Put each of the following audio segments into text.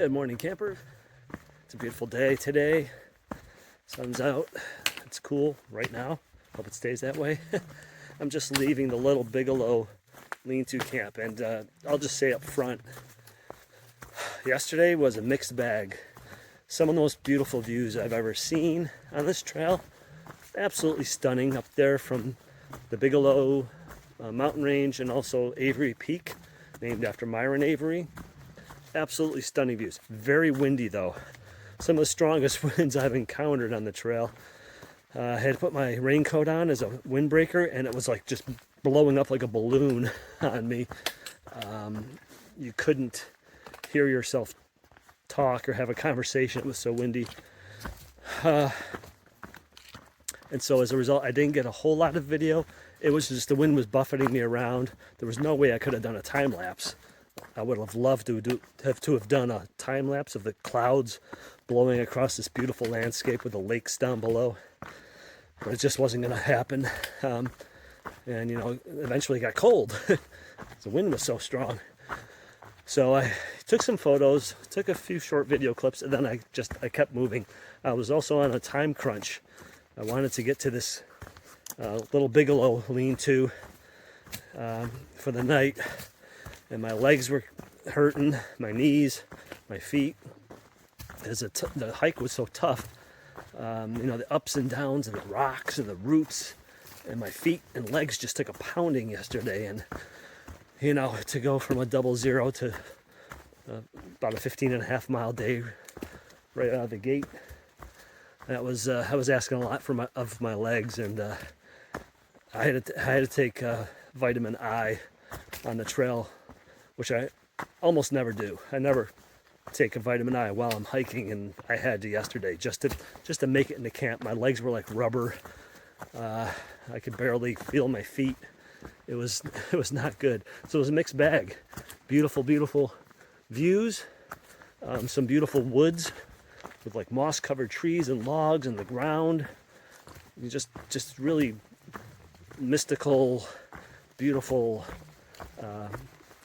Good morning, campers. It's a beautiful day today. Sun's out. It's cool right now. Hope it stays that way. I'm just leaving the little Bigelow lean-to camp, and I'll just say up front, yesterday was a mixed bag. Some of the most beautiful views I've ever seen on this trail. Absolutely stunning up there from the Bigelow mountain range and also Avery Peak, named after Myron Avery. Absolutely stunning views. Very windy though. Some of the strongest winds I've encountered on the trail. I had to put my raincoat on as a windbreaker, and it was like just blowing up like a balloon on me. You couldn't hear yourself talk or have a conversation. It was so windy. And so as a result, I didn't get a whole lot of video. It was just the wind was buffeting me around. There was no way I could have done a time lapse. I would have loved to have done a time lapse of the clouds blowing across this beautiful landscape with the lakes down below, but it just wasn't going to happen. And you know, eventually it got cold. The wind was so strong. So I took some photos, took a few short video clips, and then I kept moving. I was also on a time crunch. I wanted to get to this little Bigelow lean-to for the night. And my legs were hurting, my knees, my feet. The hike was so tough. You know, the ups and downs and the rocks and the roots. And my feet and legs just took a pounding yesterday. And, you know, to go from a 00 to about a 15.5 mile day right out of the gate, I was asking a lot of my legs. And I had to take vitamin I on the trail, which I almost never do. I never take a vitamin I while I'm hiking, and I had to yesterday just to make it into camp. My legs were like rubber. I could barely feel my feet. It was not good. So it was a mixed bag. Beautiful, beautiful views. Some beautiful woods with like moss-covered trees and logs in the ground. Just really mystical, beautiful.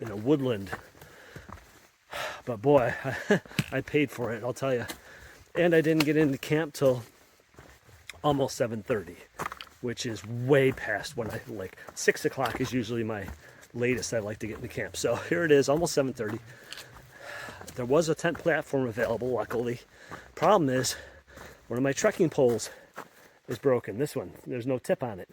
You know, woodland. But boy, I paid for it, I'll tell you. And I didn't get into camp till almost 7:30, which is way past when I like 6 o'clock is usually my latest I like to get into camp. So here it is, almost 7:30. There was a tent platform available, luckily. Problem is, one of my trekking poles is broken. This one, there's no tip on it.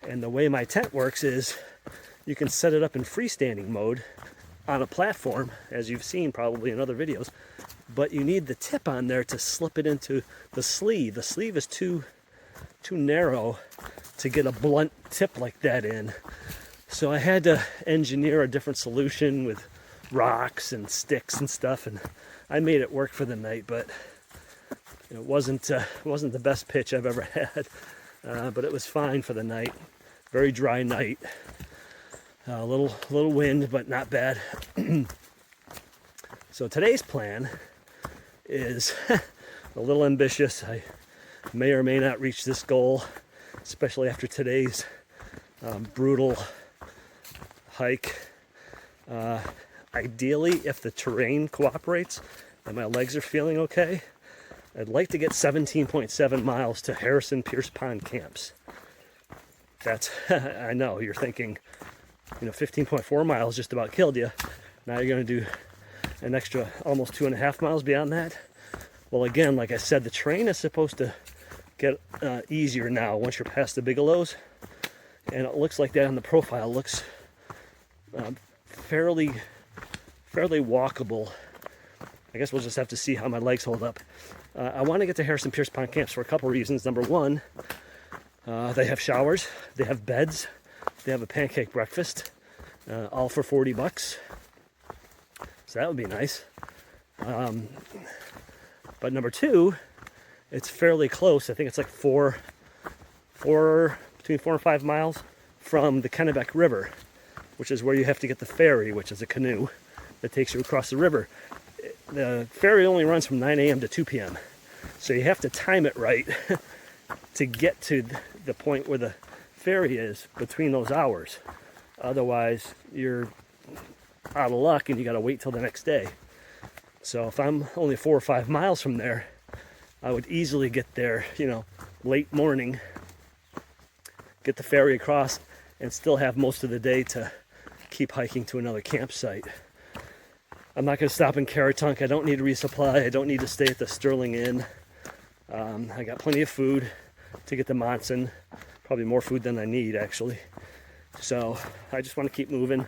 And the way my tent works is you can set it up in freestanding mode on a platform, as you've seen probably in other videos, but you need the tip on there to slip it into the sleeve. The sleeve is too narrow to get a blunt tip like that in. So I had to engineer a different solution with rocks and sticks and stuff, and I made it work for the night, but it wasn't the best pitch I've ever had, but it was fine for the night. Very dry night. A little wind, but not bad. So today's plan is a little ambitious. I may or may not reach this goal, especially after today's brutal hike. Ideally, if the terrain cooperates and my legs are feeling okay, I'd like to get 17.7 miles to Harrison Pierce Pond camps. That's, I know, you're thinking, you know, 15.4 miles just about killed you. Now you're going to do an extra almost 2.5 miles beyond that. Well, again, like I said, the terrain is supposed to get easier now once you're past the Bigelows. And it looks like that on the profile. Looks fairly walkable. I guess we'll just have to see how my legs hold up. I want to get to Harrison Pierce Pond camps for a couple reasons. Number one, they have showers, they have beds, they have a pancake breakfast, all for $40. So that would be nice. But number two, it's fairly close. I think it's like between 4 and 5 miles from the Kennebec River, which is where you have to get the ferry, which is a canoe that takes you across the river. The ferry only runs from 9 a.m. to 2 p.m. So you have to time it right to get to the point where the ferry is between those hours. Otherwise, you're out of luck and you got to wait till the next day. So if I'm only 4 or 5 miles from there, I would easily get there, late morning, get the ferry across, and still have most of the day to keep hiking to another campsite. I'm not going to stop in Caratunk. I don't need to resupply. I don't need to stay at the Sterling Inn. I got plenty of food to get to Monson. Probably more food than I need, actually. So I just want to keep moving,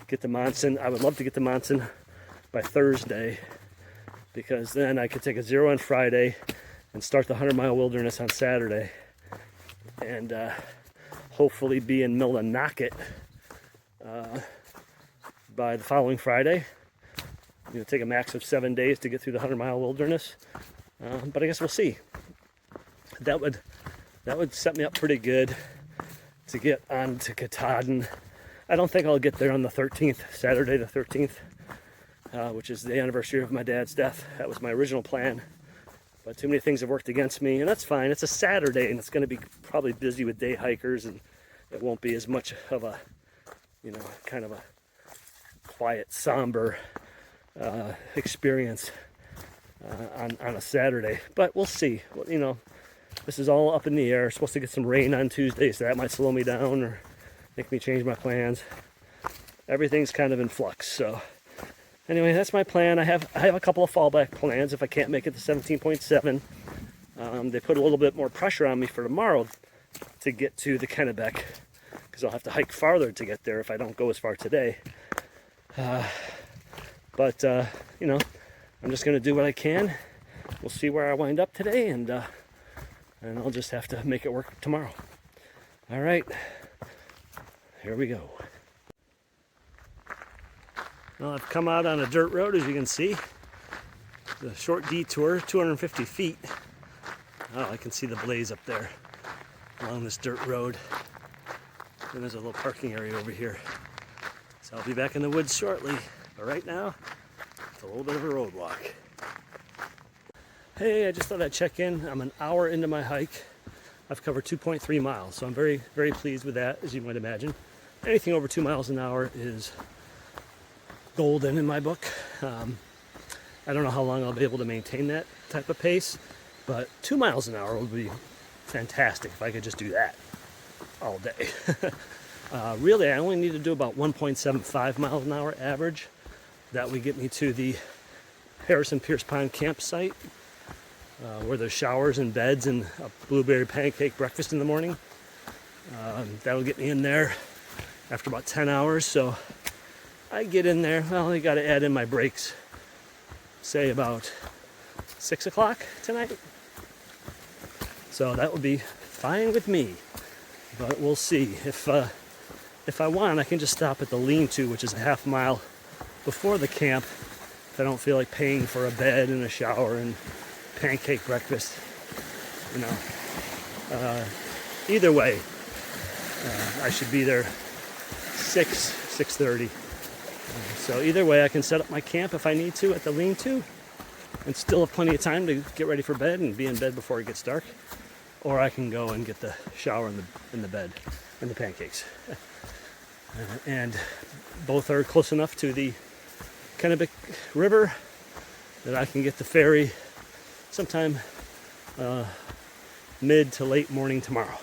get to Monson. I would love to get to Monson by Thursday, because then I could take a 0 on Friday and start the 100-mile wilderness on Saturday, and hopefully be in Millinocket by the following Friday. Take a max of 7 days to get through the 100-mile wilderness, but I guess we'll see. That would set me up pretty good to get on to Katahdin. I don't think I'll get there on the 13th, Saturday the 13th, which is the anniversary of my dad's death. That was my original plan, but too many things have worked against me, and that's fine. It's a Saturday, and it's going to be probably busy with day hikers, and it won't be as much of a, kind of a quiet, somber experience on a Saturday. But we'll see. This is all up in the air. Supposed to get some rain on Tuesday, so that might slow me down or make me change my plans. Everything's kind of in flux. So anyway, that's my plan. I have a couple of fallback plans if I can't make it to 17.7. They put a little bit more pressure on me for tomorrow to get to the Kennebec, because I'll have to hike farther to get there if I don't go as far today. But I'm just going to do what I can. We'll see where I wind up today, and I'll just have to make it work tomorrow. All right, here we go. Well, I've come out on a dirt road, as you can see. The short detour, 250 feet. Oh, I can see the blaze up there along this dirt road. And there's a little parking area over here. So I'll be back in the woods shortly. But right now, it's a little bit of a road walk. Hey, I just thought I'd check in. I'm an hour into my hike. I've covered 2.3 miles, so I'm very, very pleased with that, as you might imagine. Anything over 2 miles an hour is golden in my book. I don't know how long I'll be able to maintain that type of pace, but 2 miles an hour would be fantastic if I could just do that all day. Really, I only need to do about 1.75 miles an hour average. That would get me to the Harrison Pierce Pond campsite, where there's showers and beds and a blueberry pancake breakfast in the morning. That'll get me in there after about 10 hours. So I get in there, well, I got to add in my breaks, say about 6 o'clock tonight. So that would be fine with me, but we'll see. If I want, I can just stop at the lean-to, which is a half mile before the camp, if I don't feel like paying for a bed and a shower and pancake breakfast. Either way, I should be there 6:30. So either way, I can set up my camp if I need to at the lean-to and still have plenty of time to get ready for bed and be in bed before it gets dark. Or I can go and get the shower in the bed and the pancakes. And both are close enough to the Kennebec River that I can get the ferry sometime mid to late morning tomorrow.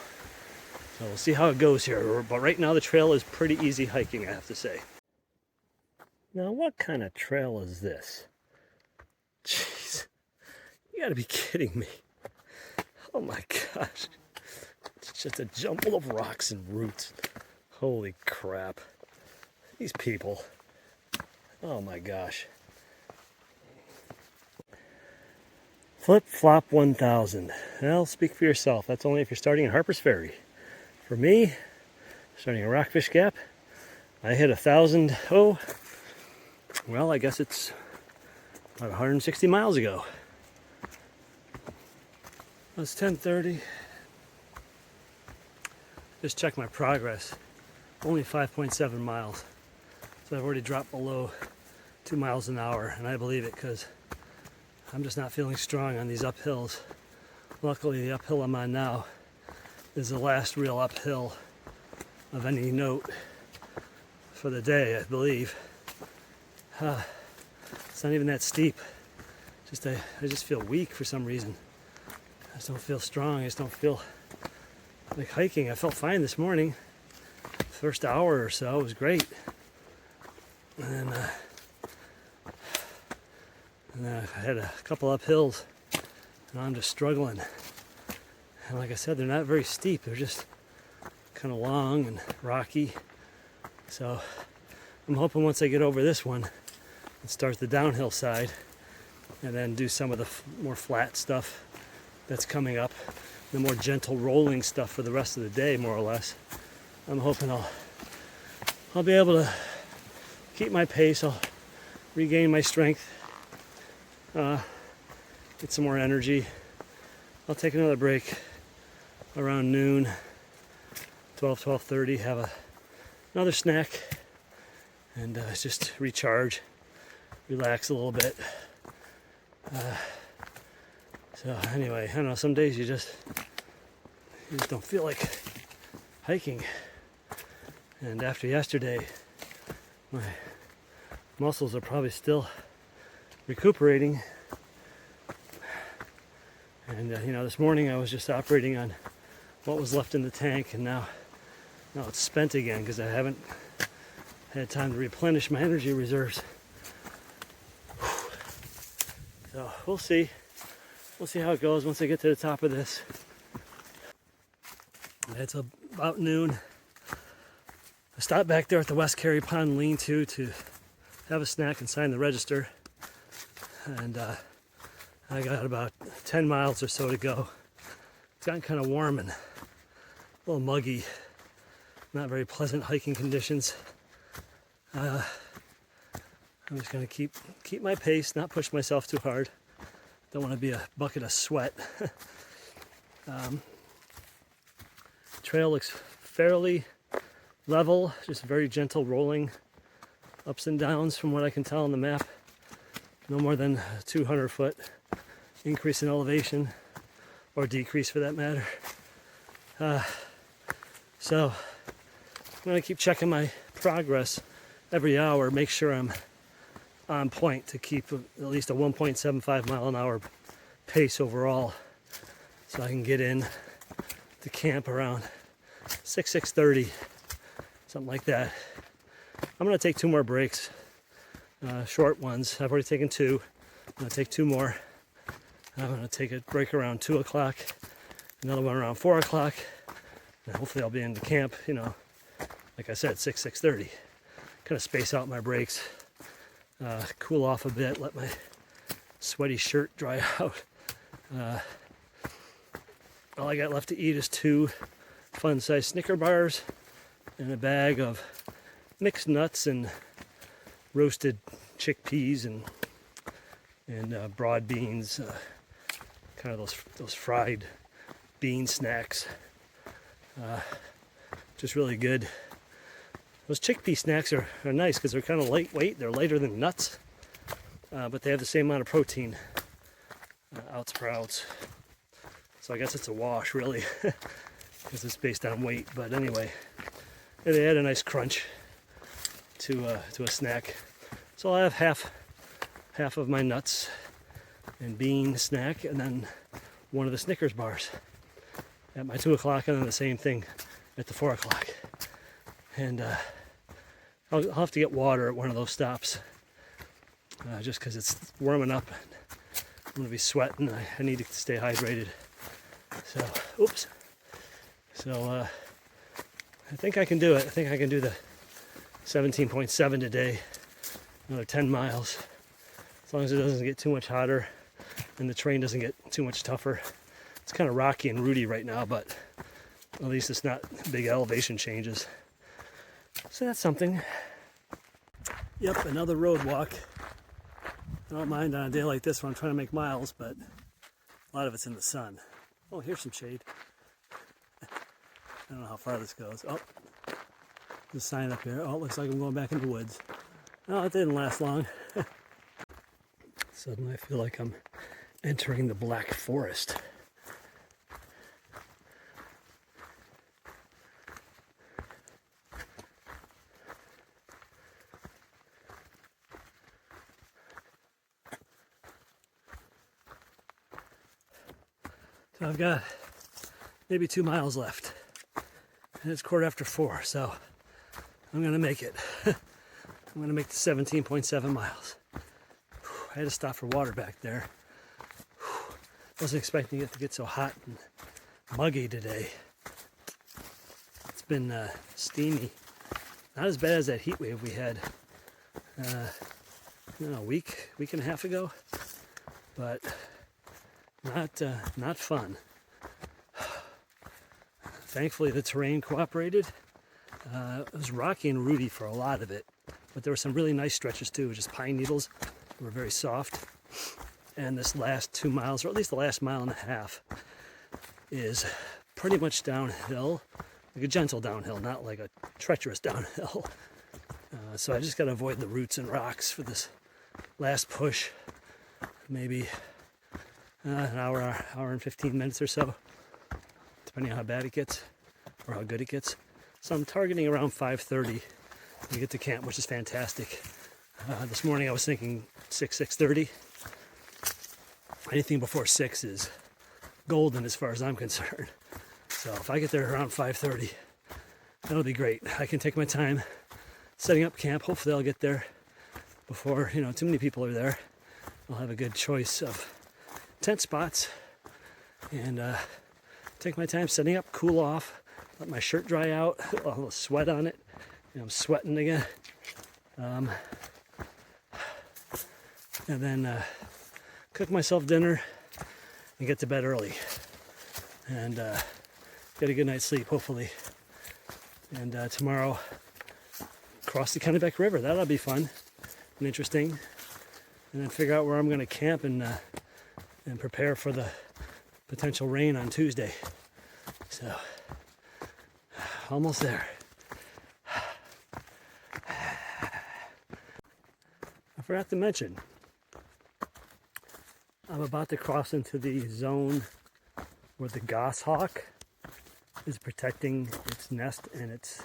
So we'll see how it goes here. But right now the trail is pretty easy hiking, I have to say. Now, what kind of trail is this? Jeez, you gotta be kidding me. Oh my gosh. It's just a jumble of rocks and roots. Holy crap. These people. Oh my gosh. Flip Flop 1000. Well, speak for yourself. That's only if you're starting in Harper's Ferry. For me, starting at Rockfish Gap, I hit 1,000. Oh, well, I guess it's about 160 miles ago. It's 10:30. Just check my progress. Only 5.7 miles. So I've already dropped below 2 miles an hour, and I believe it because I'm just not feeling strong on these uphills. Luckily, the uphill I'm on now is the last real uphill of any note for the day, I believe. It's not even that steep. Just I just feel weak for some reason. I just don't feel strong. I just don't feel like hiking. I felt fine this morning. First hour or so was great. And then I had a couple up hills, and I'm just struggling. And like I said, they're not very steep. They're just kind of long and rocky. So I'm hoping once I get over this one and start the downhill side, and then do some of the more flat stuff that's coming up, the more gentle rolling stuff for the rest of the day, more or less. I'm hoping I'll be able to keep my pace. I'll regain my strength, get some more energy. I'll take another break around noon, 12:30, have another snack, and just recharge, relax a little bit. So anyway, I don't know, some days you just don't feel like hiking. And after yesterday, my muscles are probably still recuperating. And this morning I was just operating on what was left in the tank, and now it's spent again because I haven't had time to replenish my energy reserves. So we'll see. We'll see how it goes once I get to the top of this. It's about noon. I stopped back there at the West Carey Pond lean-to to have a snack and sign the register. And I got about 10 miles or so to go. It's gotten kind of warm and a little muggy. Not very pleasant hiking conditions. I'm just going to keep my pace, not push myself too hard. Don't want to be a bucket of sweat. Trail looks fairly level, just very gentle rolling ups and downs from what I can tell on the map. No more than 200 foot increase in elevation, or decrease for that matter. So I'm going to keep checking my progress every hour, make sure I'm on point to keep at least a 1.75 mile an hour pace overall, so I can get in to camp around 6:30, something like that. I'm going to take 2 more breaks, short ones. I've already taken 2. I'm going to take 2 more. I'm going to take a break around 2 o'clock, another one around 4 o'clock, and hopefully I'll be in the camp, like I said, 6:30. Kind of space out my breaks, cool off a bit, let my sweaty shirt dry out. All I got left to eat is 2 fun-sized Snicker bars and a bag of mixed nuts and roasted chickpeas and broad beans, kind of those fried bean snacks. Just really good. Those chickpea snacks are nice because they're kind of lightweight. They're lighter than nuts, but they have the same amount of protein, ounce per ounce. So I guess it's a wash, really, because it's based on weight. But anyway, they add a nice crunch to a snack. So I'll have half of my nuts and bean snack, and then one of the Snickers bars at my 2 o'clock, and then the same thing at the 4 o'clock. And I'll have to get water at one of those stops, just because it's warming up. I'm going to be sweating. I need to stay hydrated. So, oops. So I think I can do it. I think I can do the 17.7 today, another 10 miles, as long as it doesn't get too much hotter and the terrain doesn't get too much tougher. It's kind of rocky and rooty right now, but at least it's not big elevation changes. So that's something. Yep, another road walk. I don't mind on a day like this when I'm trying to make miles, but a lot of it's in the sun. Oh, here's some shade. I don't know how far this goes. Oh, there's a sign up here. Oh, it looks like I'm going back in the woods. Oh, it didn't last long. Suddenly I feel like I'm entering the Black Forest. So I've got maybe 2 miles left. And it's 4:15, so I'm gonna make it. I'm gonna make the 17.7 miles. I had to stop for water back there. Wasn't expecting it to get so hot and muggy today. It's been steamy. Not as bad as that heat wave we had a week and a half ago, but not fun. Thankfully, the terrain cooperated. It was rocky and rooty for a lot of it, but there were some really nice stretches too, just pine needles. They were very soft. And this last 2 miles, or at least the last mile and a half, is pretty much downhill, like a gentle downhill, not like a treacherous downhill. So I just got to avoid the roots and rocks for this last push, maybe an hour and 15 minutes or so, depending on how bad it gets or how good it gets. So I'm targeting around 5:30 to get to camp, which is fantastic. This morning I was thinking 6:30. Anything before 6 is golden as far as I'm concerned. So if I get there around 5:30, that'll be great. I can take my time setting up camp. Hopefully I'll get there before, too many people are there. I'll have a good choice of tent spots and take my time setting up, cool off, let my shirt dry out, all the sweat on it. I'm sweating again. And then cook myself dinner and get to bed early and get a good night's sleep, hopefully. And tomorrow, cross the Kennebec River. That'll be fun and interesting. And then figure out where I'm going to camp and prepare for the potential rain on Tuesday. So, almost there. I forgot to mention, I'm about to cross into the zone where the goshawk is protecting its nest and its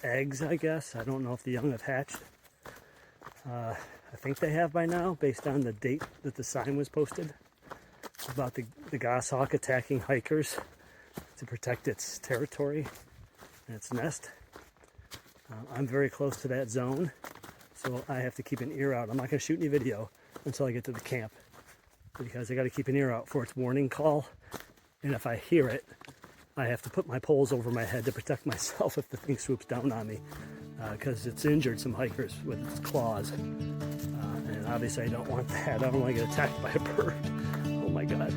eggs, I guess. I don't know if the young have hatched. I think they have by now, based on the date that the sign was posted about the goshawk attacking hikers to protect its territory and its nest. I'm very close to that zone, so I have to keep an ear out. I'm not going to shoot any video until I get to the camp, because I got to keep an ear out for its warning call. And if I hear it, I have to put my poles over my head to protect myself if the thing swoops down on me, because it's injured some hikers with its claws. And obviously I don't want that. I don't want to get attacked by a bird. Oh my God.